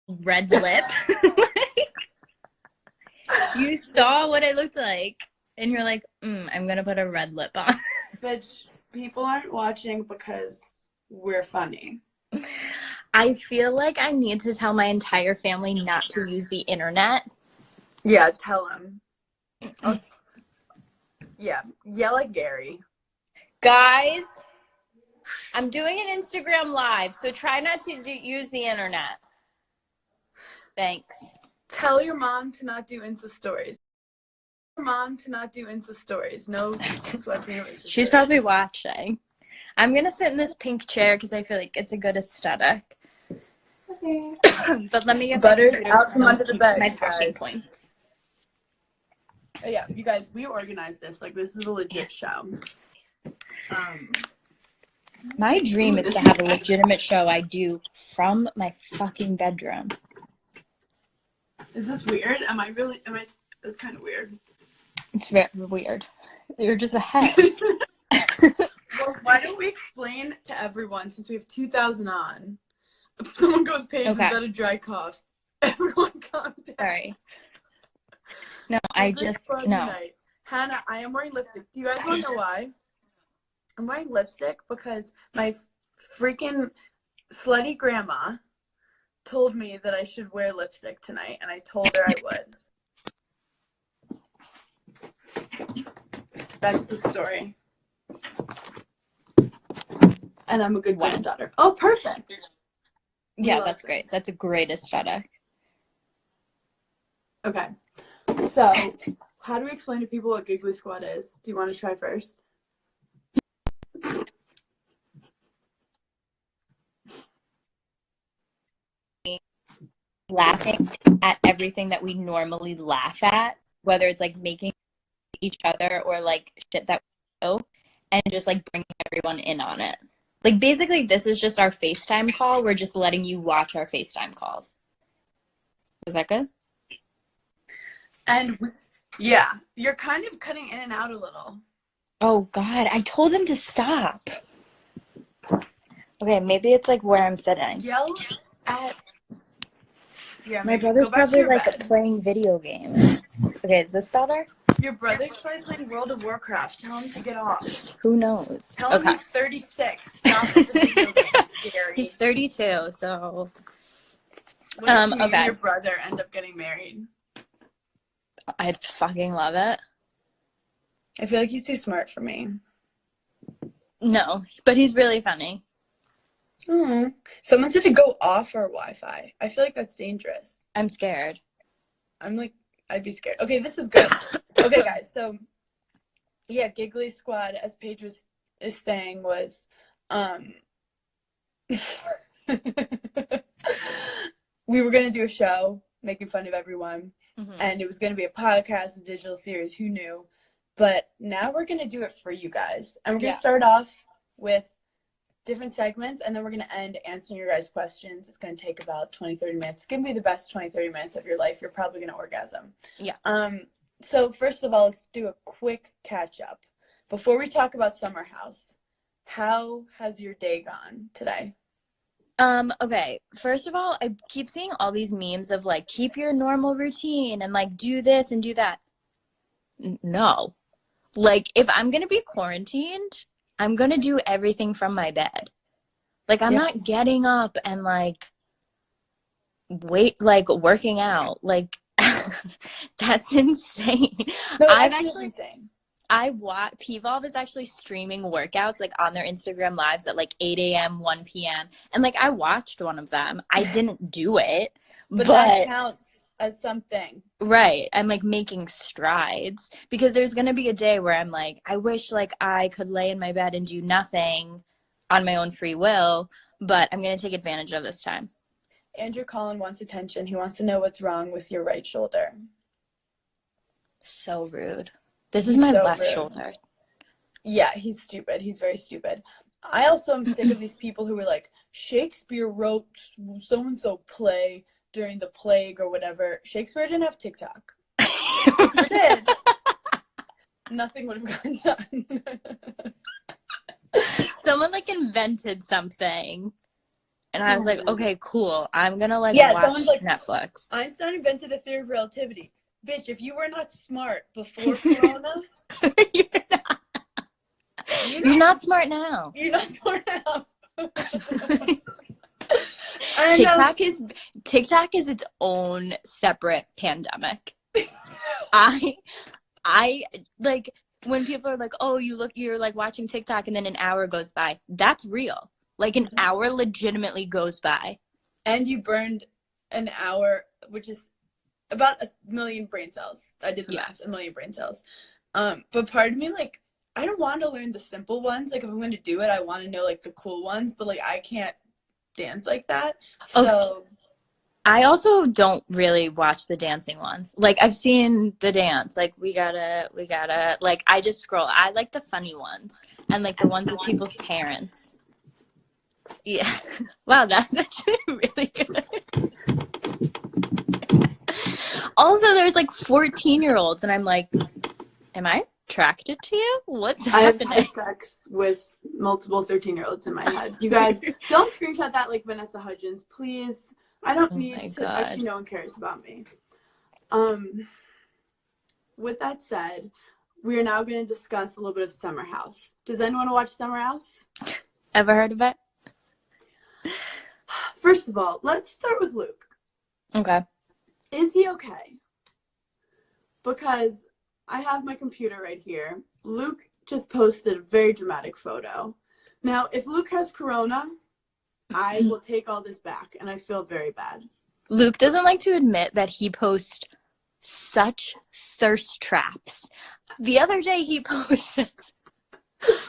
red lip. You saw what I looked like, and you're like, I'm gonna put a red lip on. Bitch, people aren't watching because we're funny. I feel like I need to tell my entire family not to use the internet. Yeah, tell them. Yeah, yell at Gary. Guys, I'm doing an Instagram live, so try not to use the internet. Thanks. Tell your mom to not do Insta stories. Your mom to not do Insta stories. No sweating of Insta She's stories. probably watching. I'm gonna sit in this pink chair because I feel like it's a good aesthetic. Okay. But let me get Butter's out from under the bed, my you talking guys. points. Oh, yeah, you guys, we organized this. Like, this is a legit show. My dream is to have a legitimate show I do from my fucking bedroom. Is this weird? It's kind of weird. It's very weird. You're just ahead. Well, why don't we explain to everyone, since we have 2,000 on, if someone goes, Paige, Okay. is that a dry cough? Everyone calm down. Sorry. No, no. Hannah, I am wearing lipstick. Do you guys want to know why? I'm wearing lipstick because my freaking slutty grandma told me that I should wear lipstick tonight, and I told her I would. That's the story. And I'm a good granddaughter. Oh, perfect. Yeah, that's great. That's a great aesthetic. Okay. So, how do we explain to people what Giggly Squad is? Do you want to try first? Laughing at everything that we normally laugh at, whether it's like making each other or like shit that we know, and just like bringing everyone in on it. Like basically this is just our FaceTime call. We're just letting you watch our FaceTime calls. Was that good? And yeah, you're kind of cutting in and out a little. Oh God, I told him to stop. Okay, maybe it's like where I'm sitting. Yell at... Yeah, my brother's probably like bed. playing video games. Okay, is this better? Your brother's probably playing World of Warcraft. Tell him to get off. Who knows? Tell him he's 36. Stop with the video games, Gary. He's 32, so... When you okay. and your brother end up getting married? I'd fucking love it. I feel like he's too smart for me. No, but he's really funny. Mm-hmm. Someone said to go off our Wi-Fi. I feel like that's dangerous. I'm scared. I'd be scared. Okay, this is good. Okay, guys. So, yeah, Giggly Squad, as Paige is saying, was, we were going to do a show making fun of everyone, and it was going to be a podcast, a digital series, who knew? But now we're going to do it for you guys. And we're going to start off with different segments, and then we're going to end answering your guys' questions. It's going to take about 20-30 minutes. It's going to be the best 20-30 minutes of your life. You're probably going to orgasm. Yeah. So first of all, let's do a quick catch-up. Before we talk about Summer House, how has your day gone today? Okay, first of all, I keep seeing all these memes of like, keep your normal routine and like do this and do that. No. Like, if I'm going to be quarantined, I'm going to do everything from my bed. Like, I'm not getting up and like, working out. Like, that's insane. No, that's insane. P-Volve is actually streaming workouts like on their Instagram lives at like 8 a.m., 1 p.m. And like I watched one of them. I didn't do it, but that counts as something. Right. I'm like making strides because there's going to be a day where I'm like, I wish like I could lay in my bed and do nothing on my own free will, but I'm going to take advantage of this time. Andrew Collin wants attention. He wants to know what's wrong with your right shoulder. So rude. This is my left shoulder. Yeah, he's stupid. He's very stupid. I also am sick of these people who are like, Shakespeare wrote so-and-so play during the plague or whatever. Shakespeare didn't have TikTok. Shakespeare did. Nothing would have gotten done. Someone like invented something And I was like, okay, cool. I'm gonna like watch someone's like, Netflix. Einstein invented the theory of relativity. Bitch, if you were not smart before Corona, You're not smart now. You're not smart now. TikTok is its own separate pandemic. I like when people are like, oh, you're like watching TikTok and then an hour goes by. That's real. Like an hour legitimately goes by. And you burned an hour, which is about 1 million brain cells. I did the math, 1 million brain cells. But part of me, like, I don't want to learn the simple ones. Like, if I'm going to do it, I want to know, like, the cool ones. But, like, I can't dance like that. So... Okay. I also don't really watch the dancing ones. Like, I've seen the dance. Like, we gotta, like, I just scroll. I like the funny ones. And, like, the ones with people's parents. Yeah. Wow, that's actually really good. Also, there's, like, 14-year-olds. And I'm like, am I attracted to you? What's happening? I've had sex with multiple 13-year-olds in my head. You guys, don't screenshot that like Vanessa Hudgens, please. I don't need to. God. Actually, no one cares about me. With that said, we are now going to discuss a little bit of Summer House. Does anyone watch Summer House? Ever heard of it? First of all, let's start with Luke. Okay. Is he okay? Because I have my computer right here. Luke just posted a very dramatic photo. Now, if Luke has corona, I will take all this back, and I feel very bad. Luke doesn't like to admit that he posts such thirst traps. The other day he posted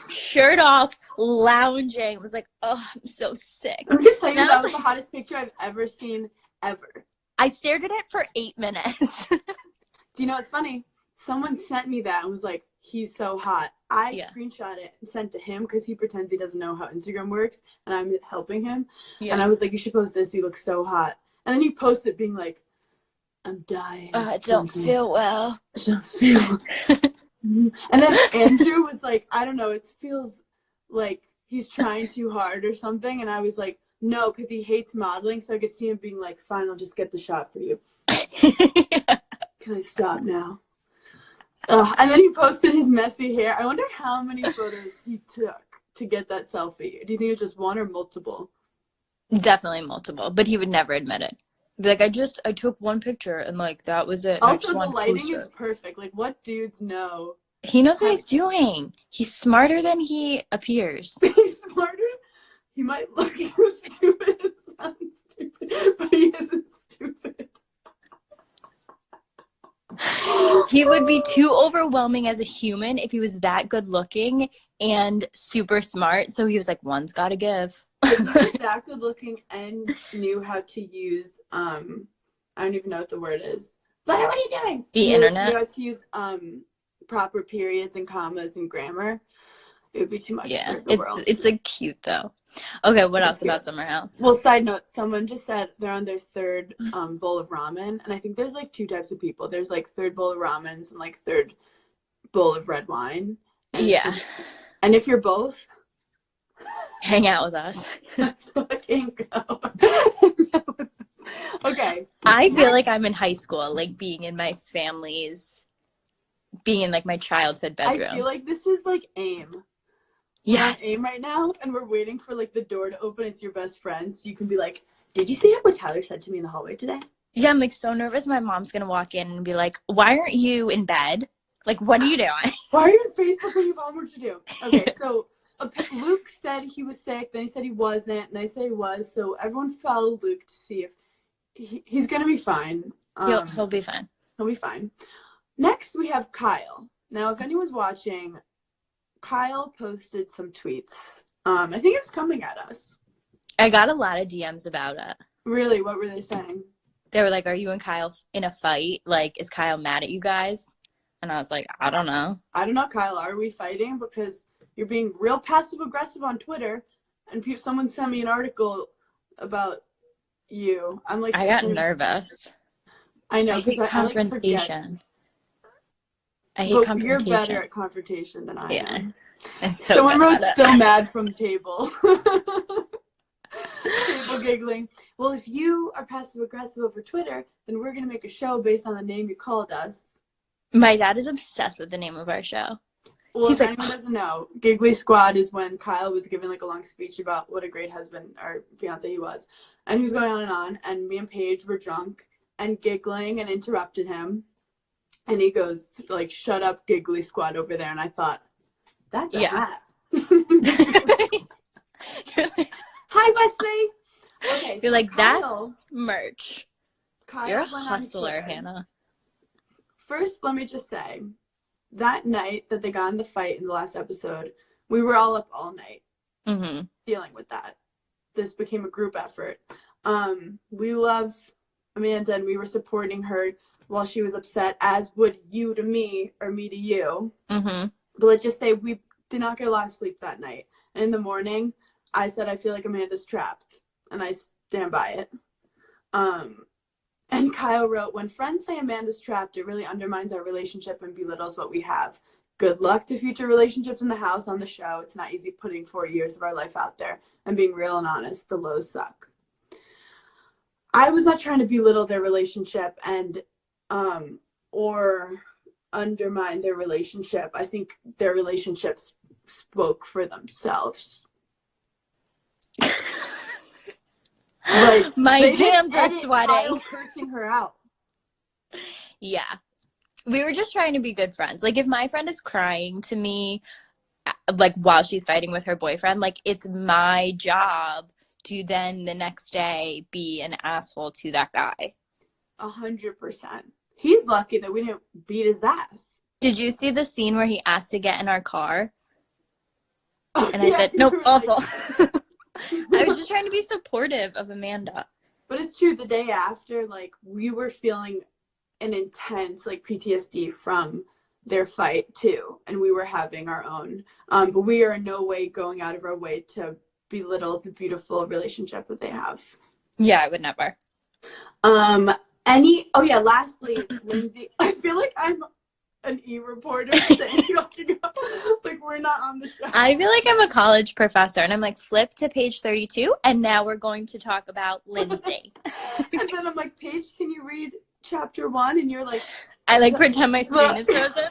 shirt off, lounging. It was like, oh, I'm so sick. I'm going to tell you, that was the hottest picture I've ever seen, ever. I stared at it for 8 minutes. Do you know what's funny? Someone sent me that and was like, he's so hot. I screenshot it and sent to him because he pretends he doesn't know how Instagram works, and I'm helping him. Yeah. And I was like, you should post this. You look so hot. And then he posted being like, I'm dying. I don't feel well. I don't feel And then Andrew was like, I don't know. It feels like he's trying too hard or something. And I was like, no, because he hates modeling. So I could see him being like, fine, I'll just get the shot for you. Can I stop now? And then he posted his messy hair. I wonder how many photos he took to get that selfie. Do you think it was just one or multiple? Definitely multiple, but he would never admit it. Be like, I took one picture and like that was it. Also, the lighting is perfect. Like, what dudes know? He knows what he's doing. He's smarter than he appears. He's smarter? He might look stupid and sound stupid, but he isn't stupid. He would be too overwhelming as a human if he was that good looking and super smart. So he was like, one's got to give. If he was that good looking and knew how to use, I don't even know what the word is. But what are you doing? The internet. Knew how to use proper periods and commas and grammar. It would be too much. Yeah, it's like cute though. Okay, what else about Summer House? Well, side note, someone just said they're on their third bowl of ramen, and I think there's like 2 types of people. There's like third bowl of ramens and like third bowl of red wine. And and if you're both, hang out with us. Fucking go. Okay. I feel like I'm in high school, like being in my my childhood bedroom. I feel like this is like AIM. Yes. We're on AIM right now, and we're waiting for like the door to open. It's your best friend, so you can be like, did you see what Tyler said to me in the hallway today? Yeah, I'm like so nervous. My mom's gonna walk in and be like, why aren't you in bed? Like, what are you doing? Why are you on Facebook when you have homework to do? Okay, so Luke said he was sick, then he said he wasn't, and I say he was, so everyone follow Luke to see if he's gonna be fine. He'll be fine. He'll be fine. Next, we have Kyle. Now, if anyone's watching, Kyle posted some tweets. I think it was coming at us. I got a lot of DMs about it. Really? What were they saying? They were like, are you and Kyle in a fight? Like, is Kyle mad at you guys? And I was like, I don't know. I don't know, Kyle. Are we fighting? Because you're being real passive-aggressive on Twitter, and someone sent me an article about you. I'm like, I got nervous. I know. I hate confrontation. I hate confrontation. You're better at confrontation than I am. Yeah. So someone wrote still mad from the table. People giggling. Well, if you are passive aggressive over Twitter, then we're gonna make a show based on the name you called us. My dad is obsessed with the name of our show. Well, He's if like, anyone doesn't know, Giggly Squad is when Kyle was giving like a long speech about what a great husband or fiance he was. And he was going on, and me and Paige were drunk and giggling and interrupted him. And he goes, like, shut up, Giggly Squad over there. And I thought, that's a hat. Hi, Wesley. Okay, you're so like, Kyle, that's merch. Kyle You're a went on hustler, Twitter. Hannah. First, let me just say, that night that they got in the fight in the last episode, we were all up all night dealing with that. This became a group effort. We love Amanda, and we were supporting her while she was upset, as would you to me or me to you. But let's just say we did not get a lot of sleep that night. And in the morning, I said, I feel like Amanda's trapped. And I stand by it. And Kyle wrote, when friends say Amanda's trapped, it really undermines our relationship and belittles what we have. Good luck to future relationships in the house, on the show. It's not easy putting 4 years of our life out there and being real and honest. The lows suck. I was not trying to belittle their relationship and or undermine their relationship. I think their relationships spoke for themselves. Like, my hands are sweating. Kyle cursing her out. Yeah. We were just trying to be good friends. Like, if my friend is crying to me, like, while she's fighting with her boyfriend, like, it's my job to then the next day be an asshole to that guy. 100%. He's lucky that we didn't beat his ass. Did you see the scene where he asked to get in our car? And I said, nope, awful. Like... I was just trying to be supportive of Amanda. But it's true, the day after, like, we were feeling an intense, like, PTSD from their fight, too. And we were having our own. But we are in no way going out of our way to belittle the beautiful relationship that they have. Yeah, I would never. Lastly, Lindsay, I feel like I'm an e-reporter saying, like, we're not on the show. I feel like I'm a college professor, and I'm like, flip to page 32, and now we're going to talk about Lindsay. And then I'm like, Paige, can you read chapter 1? And you're like... I, like, pretend my screen is frozen.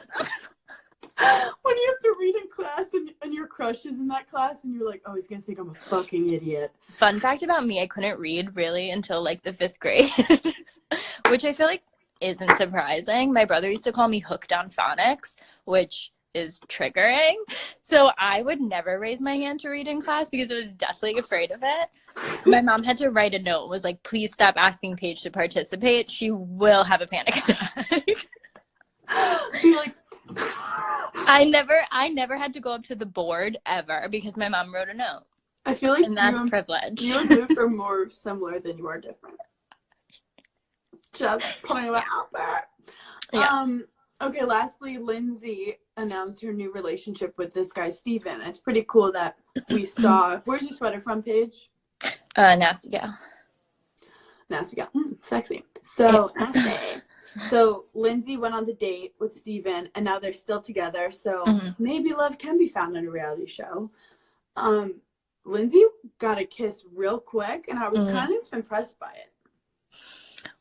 When you have to read in class, and your crush is in that class, and you're like, oh, he's going to think I'm a fucking idiot. Fun fact about me, I couldn't read, really, until, like, the 5th grade. Which I feel like isn't surprising. My brother used to call me hooked on phonics, which is triggering. So I would never raise my hand to read in class because I was deathly afraid of it. My mom had to write a note and was like, please stop asking Paige to participate. She will have a panic attack. Like, I never had to go up to the board ever because my mom wrote a note. I feel like and that's privilege. You and Luke are more similar than you are different. Just putting that out there. Yeah. Okay, lastly, Lindsay announced her new relationship with this guy, Steven. It's pretty cool that we saw... Where's your sweater from, Paige? Nasty Gal. Nasty Gal. Sexy. So, nasty. So, Lindsay went on the date with Steven, and now they're still together. So, maybe love can be found in a reality show. Lindsay got a kiss real quick, and I was kind of impressed by it.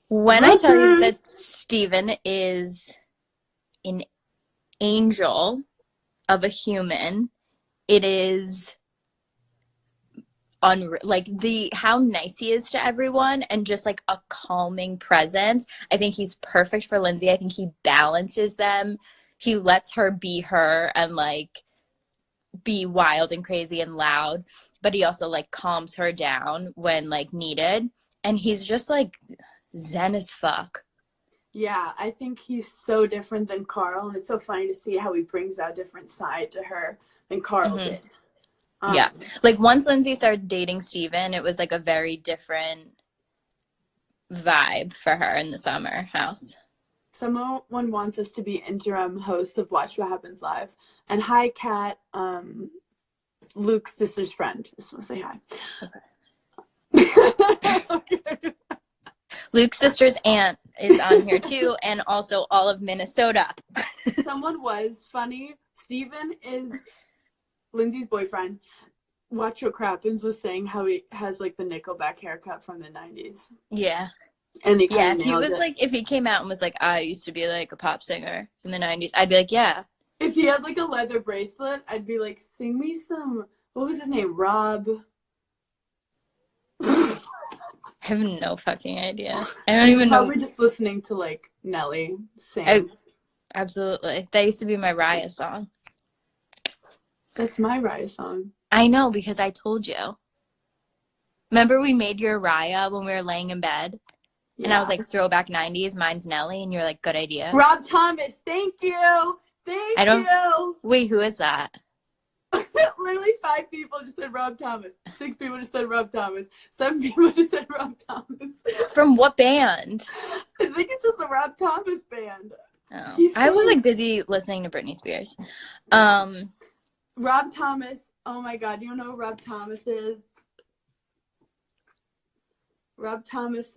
When I tell you that Steven is an angel of a human, it is like how nice he is to everyone and just like a calming presence. I think he's perfect for Lindsay. I think he balances them. He lets her be her and like be wild and crazy and loud, but he also like calms her down when like needed. And he's just like zen as fuck. Yeah, I think he's so different than Carl, and it's so funny to see how he brings that different side to her than Carl did. Yeah, like once Lindsay started dating Steven, it was like a very different vibe for her in the summer house. Someone wants us to be interim hosts of Watch What Happens Live. And hi, Kat, Luke's sister's friend. Just want to say hi. Okay. Luke's sister's aunt is on here too, and also all of Minnesota. Someone was funny. Steven is Lindsay's boyfriend. Watch What Crappens was saying how he has like the Nickelback haircut from the 90s. Yeah. And he Yeah, kind if of he nailed was it. like, if he came out and was like, I used to be like a pop singer in the 90s, I'd be like, yeah. If he had like a leather bracelet, I'd be like, sing me some, what was his name? Rob. I have no fucking idea. I don't He even was know. probably just listening to like Nelly sing. Absolutely. That used to be my Raya song. That's my Raya song. I know, because I told you. Remember we made your Raya when we were laying in bed? Yeah. And I was like, throwback 90s, mine's Nelly, and you're like, good idea. Rob Thomas, thank you. Thank you. Wait, who is that? Literally 5 people just said Rob Thomas. 6 people just said Rob Thomas. 7 people just said Rob Thomas. From what band? I think it's just the Rob Thomas band. Oh. I was like busy listening to Britney Spears. Rob Thomas. Oh my God, you don't know who Rob Thomas is? Rob Thomas.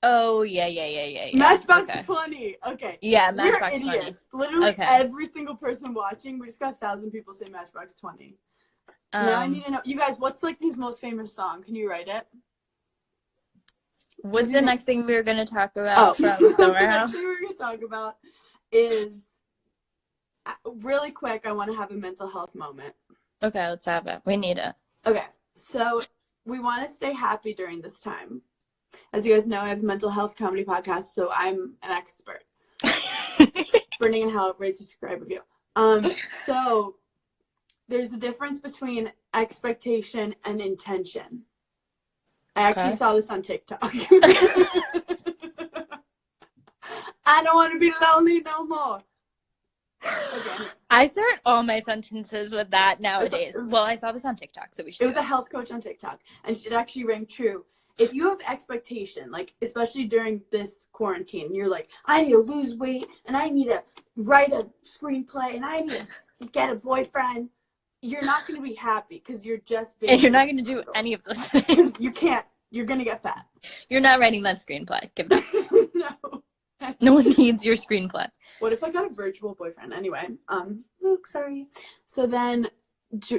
Oh, yeah. Matchbox 20. Okay. Yeah, Matchbox 20. We're idiots. Literally every single person watching, we just got 1,000 people say Matchbox 20. Now I need to know. You guys, what's like his most famous song? Can you write it? What's the next thing we were going to talk about from Summer House? The next thing we're going to talk about is, really quick, I want to have a mental health moment. Okay, let's have it. We need it. Okay, so we want to stay happy during this time. As you guys know, I have a mental health comedy podcast, so I'm an expert. Burning in Hell, rate, subscribe, review. So there's a difference between expectation and intention. I actually saw this on TikTok. I don't want to be lonely no more. Okay. I start all my sentences with that nowadays. Well, I saw this on TikTok, so we should. It was a health coach on TikTok, and it actually rang true. If you have expectation, like especially during this quarantine, you're like, I need to lose weight, and I need to write a screenplay, and I need to get a boyfriend. You're not going to be happy because you're just being. And you're not going to do any of those things. You can't. You're going to get fat. You're not writing that screenplay. Give it up. No. No one needs your screenplay. What if I got a virtual boyfriend? Anyway, Luke, sorry. So then, if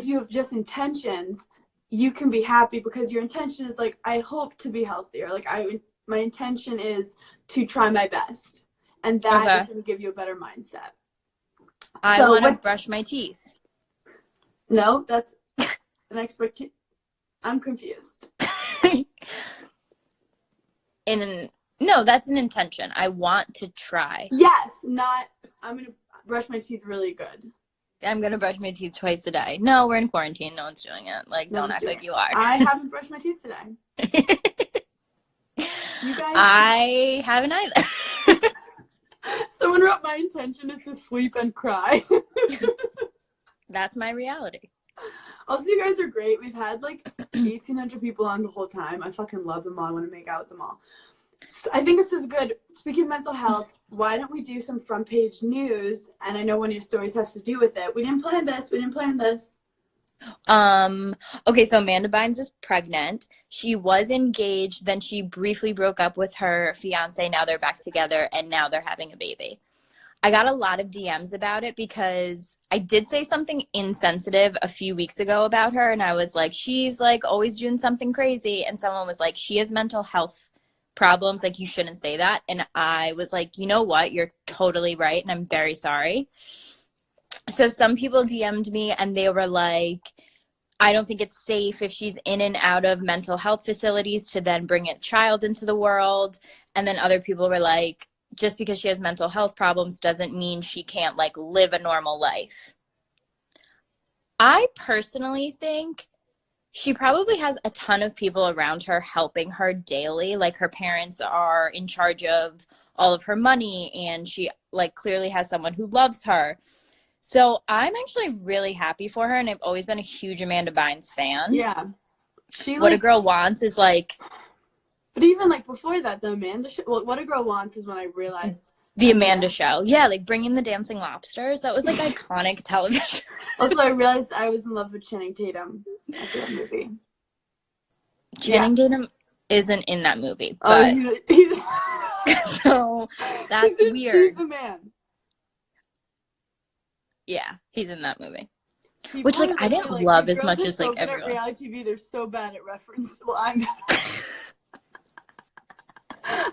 you have just intentions, you can be happy because your intention is like, I hope to be healthier. Like my intention is to try my best. And that is going to give you a better mindset. I want to brush my teeth. No, that's an expectation. I'm confused. No, that's an intention. I want to try. Yes, not, I'm going to brush my teeth really good. I'm going to brush my teeth twice a day. No, we're in quarantine. No one's doing it. Like, don't act like you are. I haven't brushed my teeth today. You guys? I haven't either. Someone wrote, my intention is to sleep and cry. That's my reality. Also, you guys are great. We've had like 1,800 people on the whole time. I fucking love them all. I want to make out with them all. So I think this is good. Speaking of mental health, why don't we do some front page news? And I know one of your stories has to do with it. We didn't plan this. Okay, so Amanda Bynes is pregnant. She was engaged, then she briefly broke up with her fiance. Now they're back together, and now they're having a baby. I got a lot of DMs about it because I did say something insensitive a few weeks ago about her, and I was like, she's like always doing something crazy, and someone was like, she has mental health problems, like you shouldn't say that. And I was like, you know what, you're totally right, and I'm very sorry. So some people DM'd me and they were like, I don't think it's safe if she's in and out of mental health facilities to then bring a child into the world. And then other people were like, just because she has mental health problems doesn't mean she can't like live a normal life. I personally think she probably has a ton of people around her helping her daily. Like her parents are in charge of all of her money, and she like clearly has someone who loves her. So I'm actually really happy for her, and I've always been a huge Amanda Bynes fan. Yeah. What a Girl Wants is like... But even like before that, the Amanda show, well, What a Girl Wants is when I realized... The Amanda show. Yeah, like bringing the dancing lobsters. That was like iconic television. Also, I realized I was in love with Channing Tatum after that movie. Channing Tatum isn't in that movie. But... Oh, he's... So that's weird. He's the man. Yeah, he's in that movie. People Which, like, I didn't love as much as, like, everyone. everyone. At reality TV, they're so bad at reference. Well,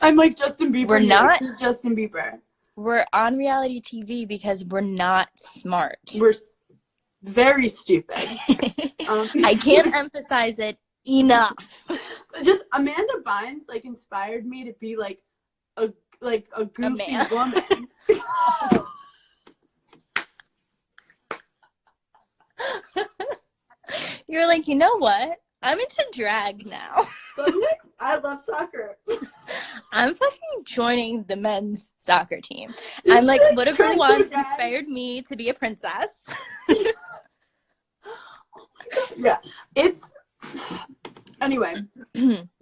I'm like Justin Bieber. We're not. Who's Justin Bieber? We're on reality TV because we're not smart. We're very stupid. I can't emphasize it enough. Just Amanda Bynes, like, inspired me to be like a goofy woman. You're like, you know what? I'm into drag now. I love soccer. I'm fucking joining the men's soccer team. I'm like, whatever once inspired me to be a princess. Oh my God. Yeah, it's anyway.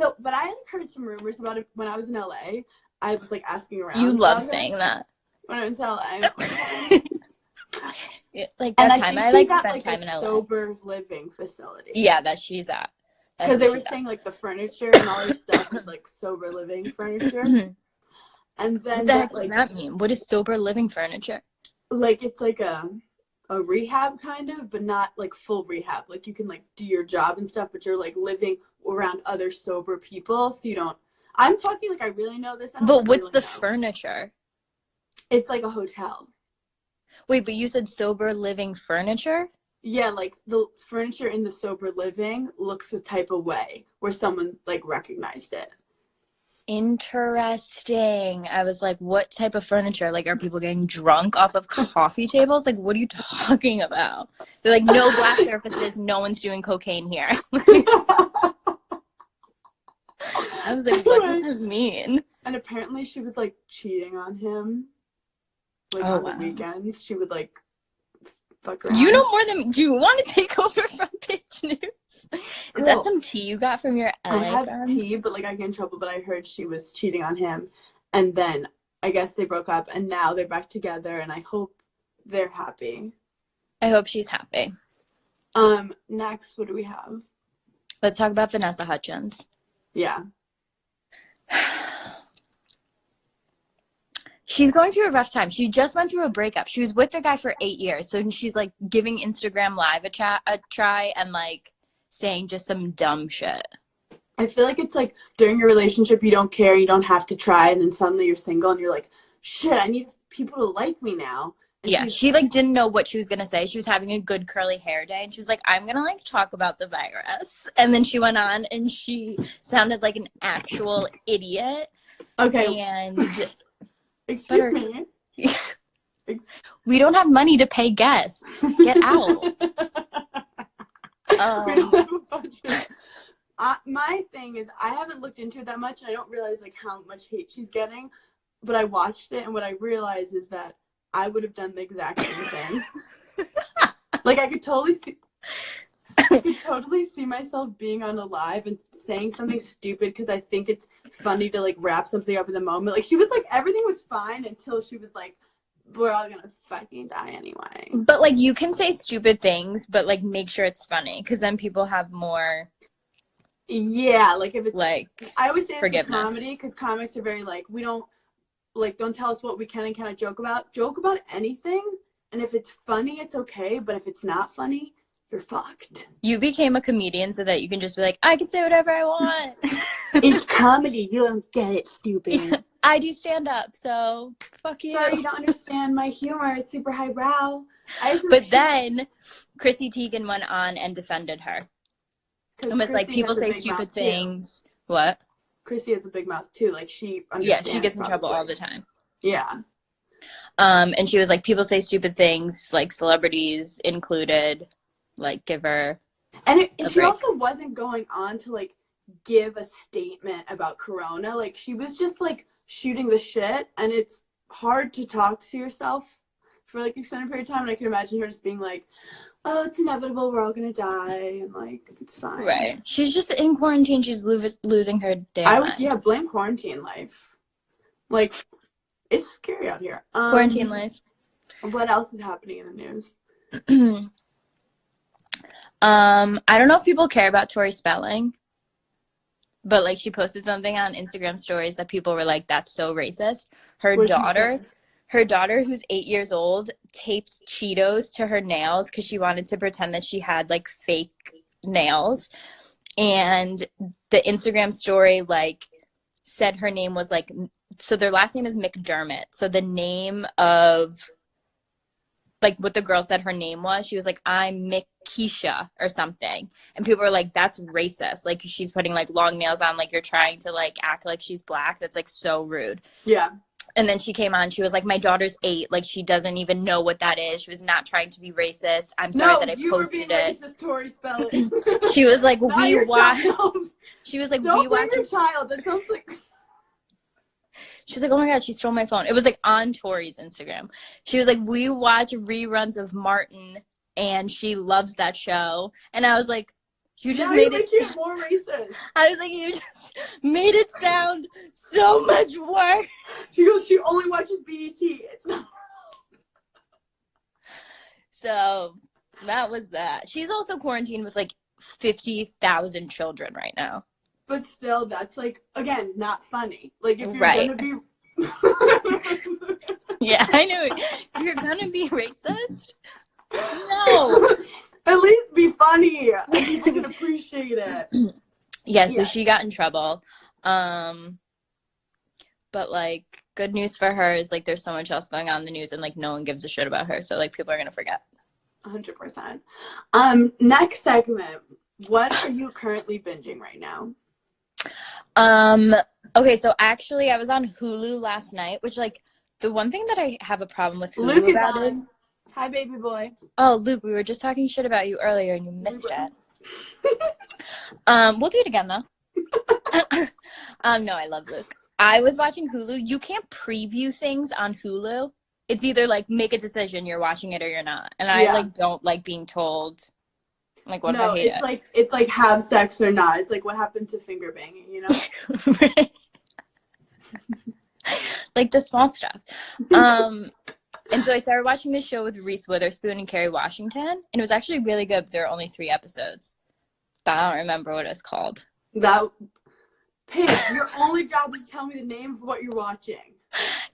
So, but I had heard some rumors about it when I was in LA. I was like asking around. You love saying that. When I was in LA. Like that time I like spent time in LA. Sober living facility. Yeah, that she's at. Because they were saying like the furniture and all your stuff is like sober living furniture. And then what the heck does that mean? What is sober living furniture? Like it's like a rehab kind of, but not like full rehab. Like you can like do your job and stuff, but you're like living around other sober people, so you don't. I'm talking like I really know this. But what's the furniture? It's like a hotel. Wait, but you said sober living furniture? Yeah, like the furniture in the sober living looks a type of way where someone like recognized it. Interesting. I was like, what type of furniture? Like, are people getting drunk off of coffee tables? Like, what are you talking about? They're like, no black surfaces, no one's doing cocaine here. I was like, what does that mean? And apparently she was like cheating on him. Like on the weekends. She would like fuck around. You know more than you want to take over from Paige News. Is that some tea you got from your LA I have friends? tea, but like I get in trouble. But I heard she was cheating on him, and then I guess they broke up, and now they're back together, and I hope they're happy. I hope she's happy. Next, what do we have? Let's talk about Vanessa Hudgens. Yeah. She's going through a rough time. She just went through a breakup. She was with the guy for 8 years. So she's like giving Instagram Live a try and like saying just some dumb shit. I feel like it's like during your relationship, you don't care, you don't have to try. And then suddenly you're single and you're like, shit, I need people to like me now. And yeah, she like didn't know what she was going to say. She was having a good curly hair day. And she was like, I'm going to like talk about the virus. And then she went on and she sounded like an actual idiot. Okay. And... Excuse me. We don't have money to pay guests. Get out. We don't have a budget. My thing is, I haven't looked into it that much, and I don't realize like how much hate she's getting. But I watched it, and what I realized is that I would have done the exact same thing. Like I could totally see myself being on a live and saying something stupid because I think it's funny to like wrap something up in the moment. Like she was like everything was fine until she was like, we're all gonna fucking die anyway. But like you can say stupid things, but like make sure it's funny because then people have more. Yeah, like if it's like I always say it's a comedy because comics are very like we don't tell us what we can and cannot joke about. Joke about anything, and if it's funny, it's okay. But if it's not funny, you're fucked. You became a comedian so that you can just be like, I can say whatever I want. It's comedy. You don't get it, stupid. I do stand up, so fuck you. Sorry, you don't understand my humor. It's super highbrow. But then Chrissy Teigen went on and defended her. And was like, people say stupid things. Too. What? Chrissy has a big mouth too. Like she understands. Yeah, she gets in trouble all the time. Yeah. And she was like, people say stupid things, like celebrities included. Like give her and she break. Also wasn't going on to like give a statement about corona. Like she was just like shooting the shit, and it's hard to talk to yourself for like extended period of time, and I can imagine her just being like, oh, it's inevitable, we're all gonna die, and like it's fine. Right, she's just in quarantine, she's losing her damn mind. Yeah, blame quarantine life. Like it's scary out here. Quarantine life. What else is happening in the news? I don't know if people care about Tori Spelling, but like she posted something on Instagram stories that people were like, that's so racist. Her her daughter, who's 8 years old, taped Cheetos to her nails because she wanted to pretend that she had like fake nails. And the Instagram story like said her name was like, so their last name is McDermott. So the name of like what the girl said her name was, she was like, I'm Mikisha or something. And people were like, that's racist. Like she's putting like long nails on, like you're trying to like act like she's black. That's like so rude. Yeah. And then she came on, she was like, my daughter's 8. Like she doesn't even know what that is. She was not trying to be racist. I'm sorry that I posted it. Racist, Tori Spelling. She was like, we watch. She was like, don't blame your child. That sounds like. She was like, oh my God, she stole my phone. It was like on Tori's Instagram. She was like, we watch reruns of Martin and she loves that show. And I was like, you just made it more racist. I was like, you just made it sound so much worse. She goes, she only watches BET. It's not. So that was that. She's also quarantined with like 50,000 children right now. But still, that's like, again, not funny. Like if you're gonna be yeah, I know. You're gonna be racist? No. At least be funny. People can appreciate it. Yeah, so she got in trouble. But like good news for her is like there's so much else going on in the news and like no one gives a shit about her. So like people are gonna forget. 100%. Next segment. What are you currently binging right now? Okay, so actually I was on Hulu last night, which like the one thing that I have a problem with Hulu Luke about is hi baby boy. Oh, Luke, we were just talking shit about you earlier and you missed it. We'll do it again though. No, I love Luke. I was watching Hulu. You can't preview things on Hulu. It's either like make a decision, you're watching it or you're not. And I like don't like being told like what if I hate it. It's like have sex or not. It's like what happened to finger banging, you know? Like the small stuff. And so I started watching this show with Reese Witherspoon and Kerry Washington, and it was actually really good. There were only 3 episodes, but I don't remember what it was called. Paige, your only job is to tell me the name of what you're watching.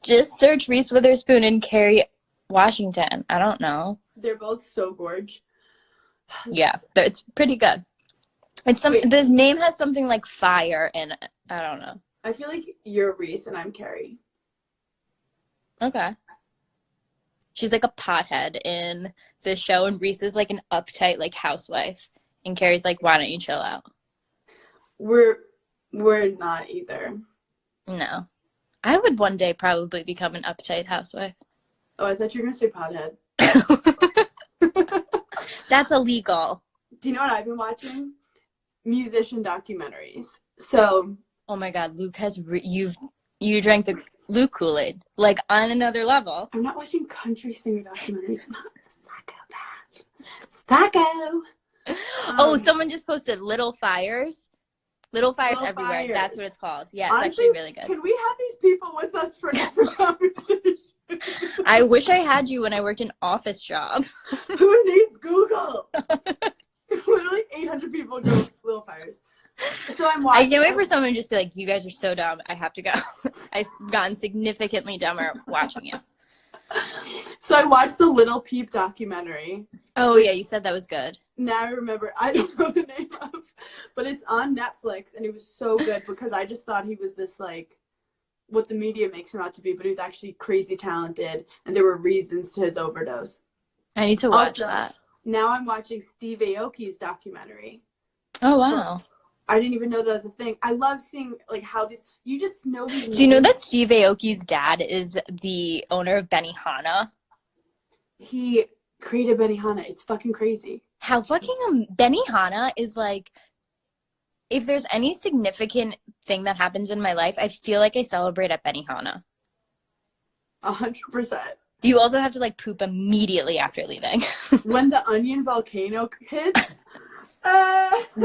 Just search Reese Witherspoon and Kerry Washington. I don't know. They're both so gorge. Yeah, it's pretty good. It's the name has something like fire in it. I don't know. I feel like you're Reese and I'm Kerry. Okay. She's like a pothead in the show, and Reese is like an uptight like housewife, and Carrie's like, "Why don't you chill out?" We're not either. No, I would one day probably become an uptight housewife. Oh, I thought you were gonna say pothead. That's illegal. Do you know what I've been watching? Musician documentaries. So. Oh my God, Luke has you drank the Luke Kool-Aid like on another level. I'm not watching country singer documentaries. I'm not Sacco. Oh, someone just posted Little Fires. Little Fires Everywhere. Fires. That's what it's called. Yeah, honestly, it's actually really good. Can we have these people with us for conversation? I wish I had you when I worked an office job. Who needs Google? Literally 800 people go Little Fires. So I'm watching. I can't wait for someone to just be like, you guys are so dumb. I have to go. I've gotten significantly dumber watching you. So I watched the Little Peep documentary. Oh, yeah. You said that was good. Now I remember. I don't know the name of, but it's on Netflix, and it was so good because I just thought he was this, like, what the media makes him out to be, but he was actually crazy talented, and there were reasons to his overdose. I need to watch that. Now I'm watching Steve Aoki's documentary. Oh, wow. I didn't even know that was a thing. I love seeing, like, how these, you just know these names. Do you know that Steve Aoki's dad is the owner of Benihana? He created Benihana. It's fucking crazy. How fucking Benihana is, like, if there's any significant thing that happens in my life, I feel like I celebrate at Benihana. 100%. You also have to, like, poop immediately after leaving. When the onion volcano hits...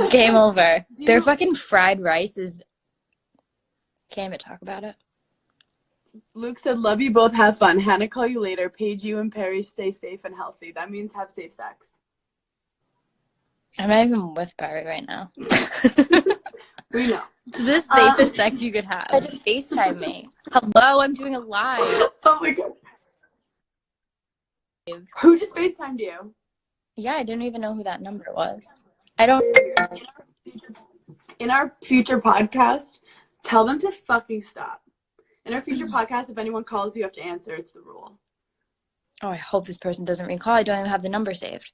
Game over. Their fucking fried rice is... Can't even talk about it. Luke said, love you both, have fun. Hannah, call you later. Paige, you and Perry stay safe and healthy. That means have safe sex. I'm not even with Perry right now. We know. It's the safest sex you could have. I had to FaceTime me. Hello, I'm doing a live. Oh my God. Who just FaceTimed you? Yeah, I didn't even know who that number was. I don't. In our future podcast, tell them to fucking stop. In our future podcast, if anyone calls you, you have to answer. It's the rule. Oh, I hope this person doesn't recall. I don't even have the number saved.